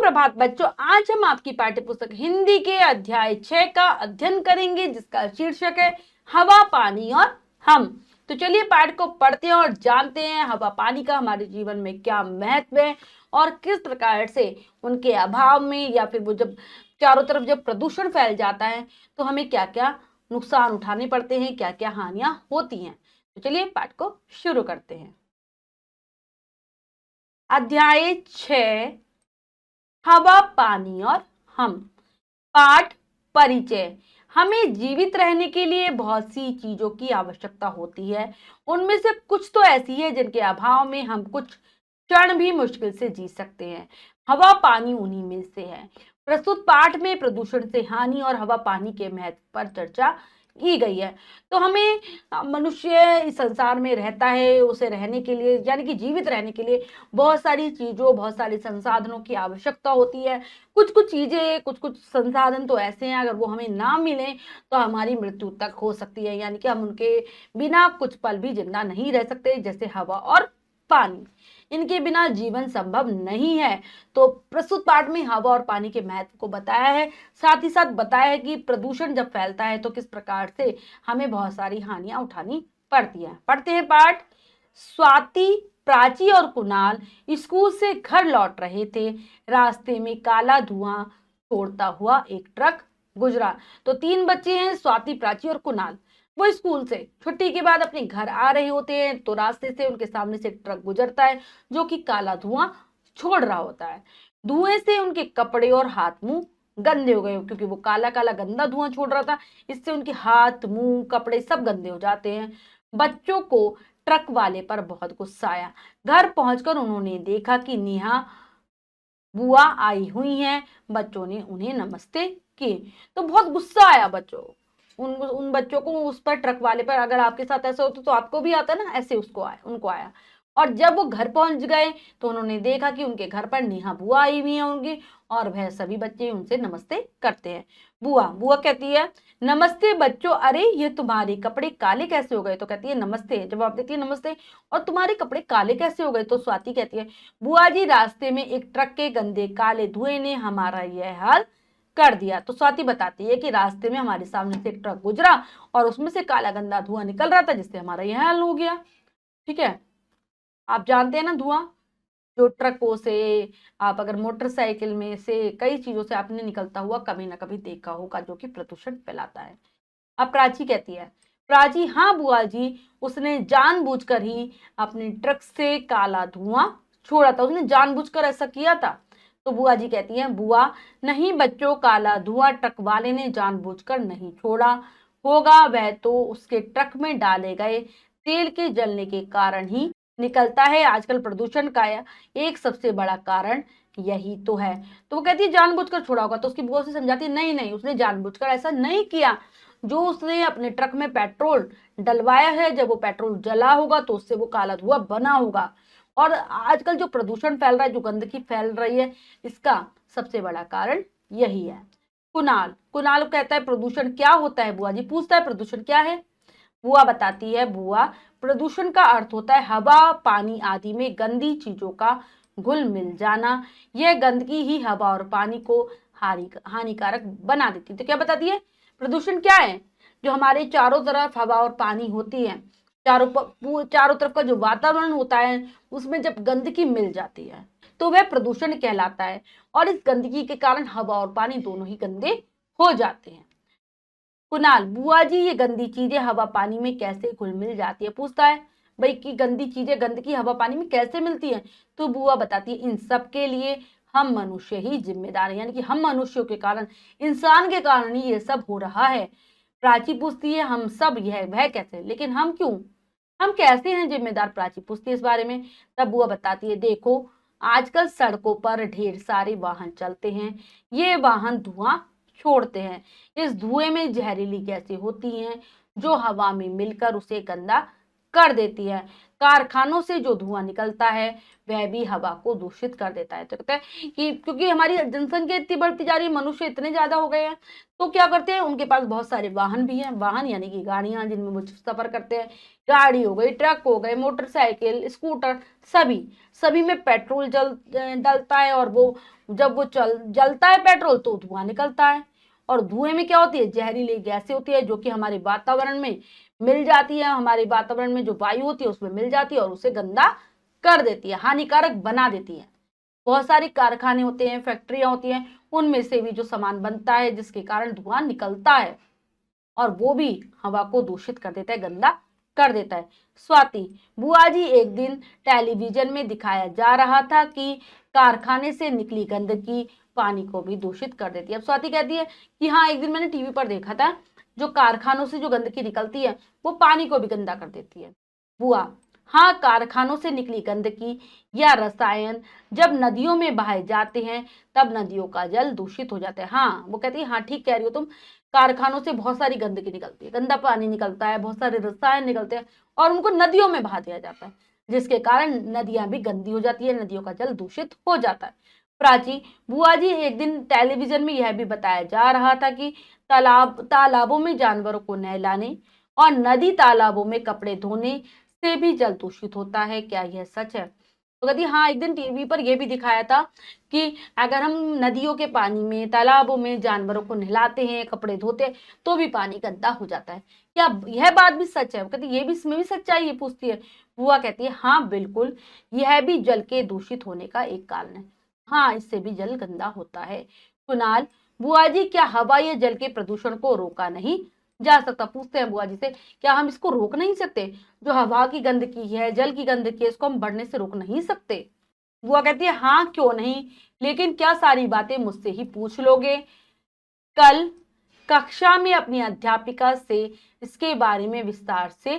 सुप्रभात बच्चों, आज हम आपकी पाठ्य पुस्तक हिंदी के अध्याय 6 का अध्ययन करेंगे, जिसका शीर्षक है हवा, पानी और हम। तो चलिए पाठ को पढ़ते हैं और जानते हैं हवा पानी का हमारे जीवन में क्या महत्व है और किस प्रकार से उनके अभाव में या फिर वो जब चारों तरफ जब प्रदूषण फैल जाता है तो हमें क्या क्या नुकसान उठाने पड़ते हैं, क्या क्या हानियां होती हैं। तो चलिए पाठ को शुरू करते हैं। अध्याय 6, हवा, पानी और हम। पाठ परिचय। हमें जीवित रहने के लिए बहुत सी चीजों की आवश्यकता होती है। उनमें से कुछ तो ऐसी है जिनके अभाव में हम कुछ क्षण भी मुश्किल से जी सकते हैं। हवा पानी उन्हीं में से है। प्रस्तुत पाठ में प्रदूषण से हानि और हवा पानी के महत्व पर चर्चा की गई है। तो हमें मनुष्य इस संसार में रहता है, उसे रहने के लिए यानी कि जीवित रहने के लिए बहुत सारी चीजों, बहुत सारे संसाधनों की आवश्यकता होती है। कुछ कुछ चीजें, कुछ कुछ संसाधन तो ऐसे हैं, अगर वो हमें ना मिले तो हमारी मृत्यु तक हो सकती है, यानी कि हम उनके बिना कुछ पल भी जिंदा नहीं रह सकते, जैसे हवा और पानी। इनके बिना जीवन संभव नहीं है। तो प्रस्तुत पाठ में हवा और पानी के महत्व को बताया है, साथ ही साथ बताया है कि प्रदूषण जब फैलता है तो किस प्रकार से हमें बहुत सारी हानियां उठानी पड़ती है। पढ़ते हैं पाठ। स्वाति, प्राची और कुणाल स्कूल से घर लौट रहे थे। रास्ते में काला धुआं छोड़ता हुआ एक ट्रक गुजरा। तो 3 बच्चे हैं, स्वाति, प्राची और कुणाल। वो स्कूल से छुट्टी के बाद अपने घर आ रहे होते हैं तो रास्ते से उनके सामने से एक ट्रक गुजरता है जो कि काला धुआं छोड़ रहा होता है। धुएं से उनके कपड़े और हाथ मुंह गंदे हो गए, क्योंकि वो काला काला गंदा धुआं छोड़ रहा था। इससे उनके हाथ, मुंह, कपड़े सब गंदे हो जाते हैं। बच्चों को ट्रक वाले पर बहुत गुस्सा आया। घर पहुंचकर उन्होंने देखा कि नेहा बुआ आई हुई हैं। बच्चों ने उन्हें नमस्ते की तो बहुत गुस्सा आया बच्चों उन बच्चों को उस पर, ट्रक वाले पर। अगर आपके साथ ऐसा होता तो आपको भी आता ना, ऐसे उनको आया। और जब वो घर पहुंच गए तो उन्होंने देखा कि उनके घर पर नेहा बुआ आई हुई हैं उनकी, और वह सभी बच्चे उनसे नमस्ते करते हैं। बुआ कहती है, नमस्ते बच्चों, अरे ये तुम्हारे कपड़े काले कैसे हो गए? तो कहती है नमस्ते, जवाब देती है नमस्ते। और तुम्हारे कपड़े काले कैसे हो गए? तो स्वाति कहती है, बुआ जी रास्ते में एक ट्रक के गंदे काले धुएं ने हमारा यह हाल कर दिया। तो स्वाति बताती है कि रास्ते में हमारे सामने से एक ट्रक गुजरा और उसमें से काला गंदा धुआं निकल रहा था, जिससे हमारा यह हाल हो गया। ठीक है, आप जानते हैं ना धुआं जो ट्रकों से, आप अगर मोटरसाइकिल में से, कई चीजों से आपने निकलता हुआ कभी ना कभी देखा होगा, जो कि प्रदूषण फैलाता है। अब प्राची कहती है, प्राची, हाँ बुआ जी, उसने जानबूझकर ही अपने ट्रक से काला धुआं छोड़ा था, उसने जानबूझकर ऐसा किया था। तो बुआ जी कहती हैं, बुआ नहीं बच्चों, काला धुआं ट्रक वाले ने जानबूझकर नहीं छोड़ा होगा, वह तो उसके ट्रक में डाले गए तेल के जलने के कारण ही निकलता है। आजकल प्रदूषण का एक सबसे बड़ा कारण यही तो है। तो वो कहती है जानबूझकर छोड़ा होगा। तो उसकी बुआ से समझाती है, नहीं नहीं, उसने जानबूझकर ऐसा नहीं किया। जो उसने अपने ट्रक में पेट्रोल डलवाया है, जब वो पेट्रोल जला होगा तो उससे वो काला धुआं बना होगा। और आजकल जो प्रदूषण फैल रहा है, जो गंदगी फैल रही है, इसका सबसे बड़ा कारण यही है। कुणाल कहता है, प्रदूषण क्या होता है बुआ जी? पूछता है, प्रदूषण क्या है? बुआ बताती है, बुआ प्रदूषण का अर्थ होता है हवा, पानी आदि में गंदी चीजों का घुल मिल जाना। यह गंदगी ही हवा और पानी को हानिकारक बना देती है। तो क्या बताती है, प्रदूषण क्या है? जो हमारे चारों तरफ हवा और पानी होती है, चारों तरफ का जो वातावरण होता है, उसमें जब गंदगी मिल जाती है तो वह प्रदूषण कहलाता है। और इस गंदगी के कारण हवा और पानी दोनों ही गंदे हो जाते हैं। कुणाल, बुआ जी ये गंदी चीजें हवा पानी में कैसे घुल मिल जाती है? पूछता है भाई कि गंदी चीजें, गंदगी हवा पानी में कैसे मिलती है? तो बुआ बताती है, इन सब के लिए हम मनुष्य ही जिम्मेदार है, यानी कि हम मनुष्यों के कारण, इंसान के कारण ही ये सब हो रहा है। प्राची पूछती है, हम सब यह वह कैसे, लेकिन हम क्यों, हम कैसे हैं जिम्मेदार? प्राची पूछती है इस बारे में। तब बुआ बताती है, देखो आजकल सड़कों पर ढेर सारे वाहन चलते हैं। ये वाहन धुआं छोड़ते हैं। इस धुएं में जहरीली गैसें होती हैं जो हवा में मिलकर उसे गंदा कर देती है। कारखानों से जो धुआं निकलता है वह भी हवा को दूषित कर देता है। तो कहते हैं कि क्योंकि हमारी जनसंख्या इतनी बढ़ती जा रही है, मनुष्य इतने ज्यादा हो गए हैं, तो क्या करते हैं, उनके पास बहुत सारे वाहन भी हैं, वाहन यानी कि गाड़ियां जिनमें वो सफर करते हैं। गाड़ी हो गई, ट्रक हो गए, मोटरसाइकिल, स्कूटर, सभी सभी में पेट्रोल डलता है, और वो जब वो जलता है पेट्रोल तो धुआं निकलता है। और धुएं में क्या होती है, जहरीली गैसें होती है, जो कि हमारे वातावरण में मिल जाती है, हमारे वातावरण में जो वायु होती है उसमें मिल जाती है और उसे गंदा कर देती है, हानिकारक बना देती है। बहुत सारे कारखाने होते हैं, फैक्ट्रियां होती हैं, उनमें से भी जो सामान बनता है जिसके कारण धुआं निकलता है, और वो भी हवा को दूषित कर देता है, गंदा कर देता है। स्वाति, बुआ जी, एक दिन टेलीविजन में दिखाया जा रहा था कि कारखाने से निकली गंदगी पानी को भी दूषित कर देती है। अब स्वाति कहती है कि हाँ, एक दिन मैंने टीवी पर देखा था, जो कारखानों से जो गंदगी निकलती है वो पानी को भी गंदा कर देती है। बुआ, हाँ, कारखानों से निकली गंदगी या रसायन जब नदियों में बहाए जाते हैं तब नदियों का जल दूषित हो जाता है। हाँ, वो कहती है, हाँ ठीक कह रही हो तुम, कारखानों से बहुत सारी गंदगी निकलती है, गंदा पानी निकलता है, बहुत सारे रसायन निकलते हैं, और उनको नदियों में बहा दिया जाता है, जिसके कारण नदियां भी गंदी हो जाती है, नदियों का जल दूषित हो जाता है। प्राची, बुआ जी, एक दिन टेलीविजन में यह भी बताया जा रहा था कि तालाबों में जानवरों को नहलाने और नदी तालाबों में कपड़े धोने से भी जल दूषित होता है, क्या यह सच है? तो कहती हाँ, एक दिन टीवी पर यह भी दिखाया था कि अगर हम नदियों के पानी में, तालाबों में जानवरों को नहलाते हैं, कपड़े धोते हैं, तो भी पानी गंदा हो जाता है। क्या यह बात भी सच है? वो कहती ये भी, इसमें भी सच्चाई है, पूछती है। बुआ कहती है हाँ बिल्कुल, यह भी जल के दूषित होने का एक कारण है। हाँ, इससे भी जल गंदा होता है। कुणाल, बुआ जी, क्या हवा या जल के प्रदूषण को रोका नहीं जा सकता? पूछते हैं बुआ जी से, क्या हम इसको रोक नहीं सकते? जो हवा की गंदगी है, जल की गंदगी है, इसको हम बढ़ने से रोक नहीं सकते? बुआ कहती है हाँ क्यों नहीं, लेकिन क्या सारी बातें मुझसे ही पूछ लोगे? कल कक्षा में अपनी अध्यापिका से इसके बारे में विस्तार से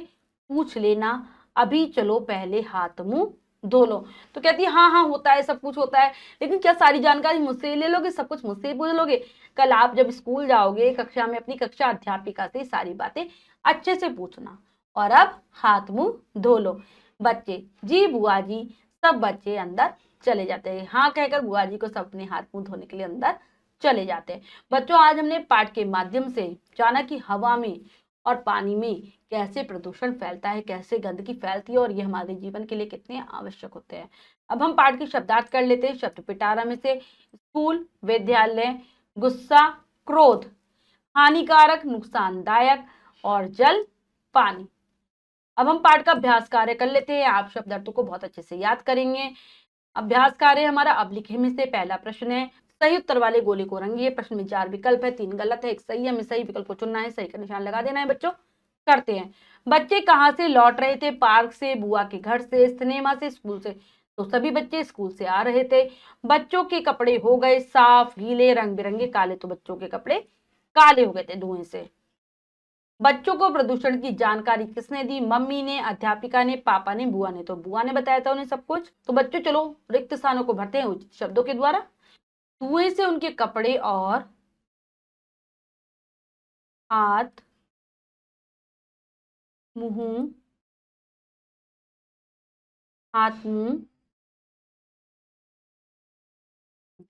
पूछ लेना। अभी चलो पहले हाथ मुंह धो लो। तो कहती है हाँ हाँ, होता है, सब कुछ होता है, लेकिन क्या सारी जानकारी मुझसे ही ले लोगे, सब कुछ मुझसे ही पूछ लोगे? कल आप जब स्कूल जाओगे, कक्षा में अपनी कक्षा अध्यापिका से सारी बातें अच्छे से पूछना। और अब हाथ मुंह धो लो। बच्चे, जी बुआ जी। सब बच्चे अंदर चले जाते हैं। हाँ कहकर बुआ जी को सब अपने हाथ मुंह धोने के लिए अंदर चले जाते हैं। बच्चों, आज हमने पाठ के माध्यम से जाना कि हवा में और पानी में कैसे प्रदूषण फैलता है, कैसे गंदगी फैलती है, और ये हमारे जीवन के लिए कितने आवश्यक होते हैं। अब हम पाठ के शब्दार्थ कर लेते हैं। शब्द पिटारा में से स्कूल, विद्यालय, गुस्सा, क्रोध, हानिकारक, नुकसानदायक, और जल, पानी। अब हम पाठ का अभ्यास कार्य कर लेते हैं। आप शब्दार्थों को बहुत अच्छे से याद करेंगे। अभ्यास कार्य हमारा, अब लिखे में से पहला प्रश्न है, सही उत्तर वाले गोले को रंगिए। प्रश्न में 4 विकल्प है, 3 गलत है, 1 सही है। हमें सही विकल्प को चुनना है, सही का निशान लगा देना है बच्चों। करते हैं। बच्चे कहाँ से लौट रहे थे? पार्क से, बुआ के घर से, सिनेमा से, स्कूल से। तो सभी बच्चे स्कूल से आ रहे थे। बच्चों के कपड़े हो गए साफ, गीले, रंग बिरंगे, काले। तो बच्चों के कपड़े काले हो गए थे धुएं से। बच्चों को प्रदूषण की जानकारी किसने दी? मम्मी ने, अध्यापिका ने, पापा ने, बुआ ने। तो बुआ ने बताया था उन्हें सब कुछ। तो बच्चों चलो रिक्त स्थानों को भरते हैं उचित शब्दों के द्वारा। धुएं से उनके कपड़े और हाथ मुंह हाथ मुंह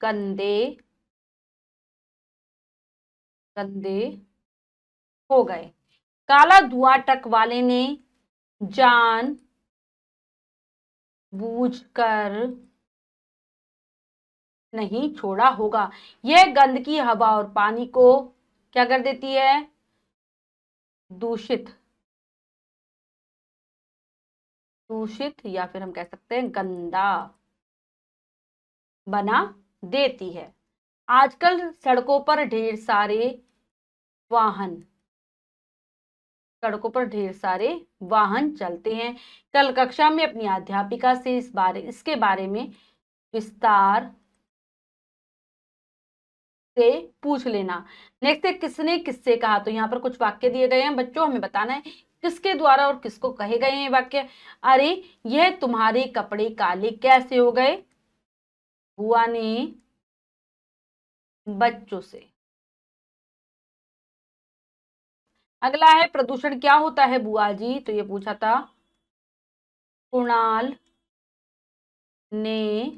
गंदे गंदे हो गए। काला धुआं ट्रक वाले ने जान बूझकर नहीं छोड़ा होगा। यह गंदगी हवा और पानी को क्या कर देती है? दूषित दूषित या फिर हम कह सकते हैं गंदा बना देती है। आजकल सड़कों पर ढेर सारे वाहन चलते हैं। कल कक्षा में अपनी अध्यापिका से इसके बारे में विस्तार से पूछ लेना। नेक्स्ट है, किसने किससे कहा? तो यहाँ पर कुछ वाक्य दिए गए हैं बच्चों, हमें बताना है किसके द्वारा और किसको कहे गए हैं वाक्य। अरे, यह तुम्हारे कपड़े काले कैसे हो गए? बुआ ने बच्चों से। अगला है, प्रदूषण क्या होता है बुआ जी? तो ये पूछा था कुणाल ने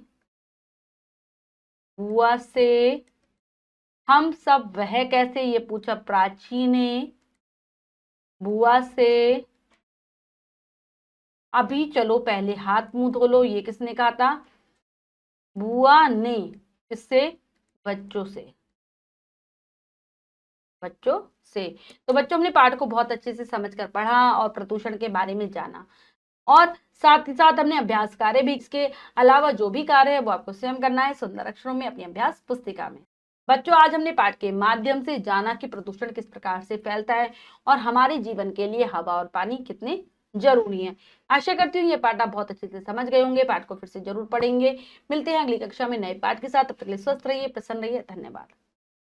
बुआ से हम सब वह कैसे, ये पूछा प्राची ने बुआ से। अभी चलो पहले हाथ मुंह धो लो, ये किसने कहा था? बुआ ने। किससे? बच्चों से। बच्चों से। तो बच्चों, हमने पाठ को बहुत अच्छे से समझकर पढ़ा और प्रदूषण के बारे में जाना, और साथ ही साथ हमने अभ्यास कार्य भी, इसके अलावा जो भी कार्य है वो आपको स्वयं करना है सुंदर अक्षरों में अपनी अभ्यास पुस्तिका में। बच्चों, आज हमने पाठ के माध्यम से जाना कि प्रदूषण किस प्रकार से फैलता है और हमारे जीवन के लिए हवा और पानी कितने जरूरी है। आशा करती हूँ ये पाठ आप बहुत अच्छे से समझ गए होंगे। पाठ को फिर से जरूर पढ़ेंगे। मिलते हैं अगली कक्षा में नए पाठ के साथ। तब तक के लिए स्वस्थ रहिए, प्रसन्न रहिए। धन्यवाद।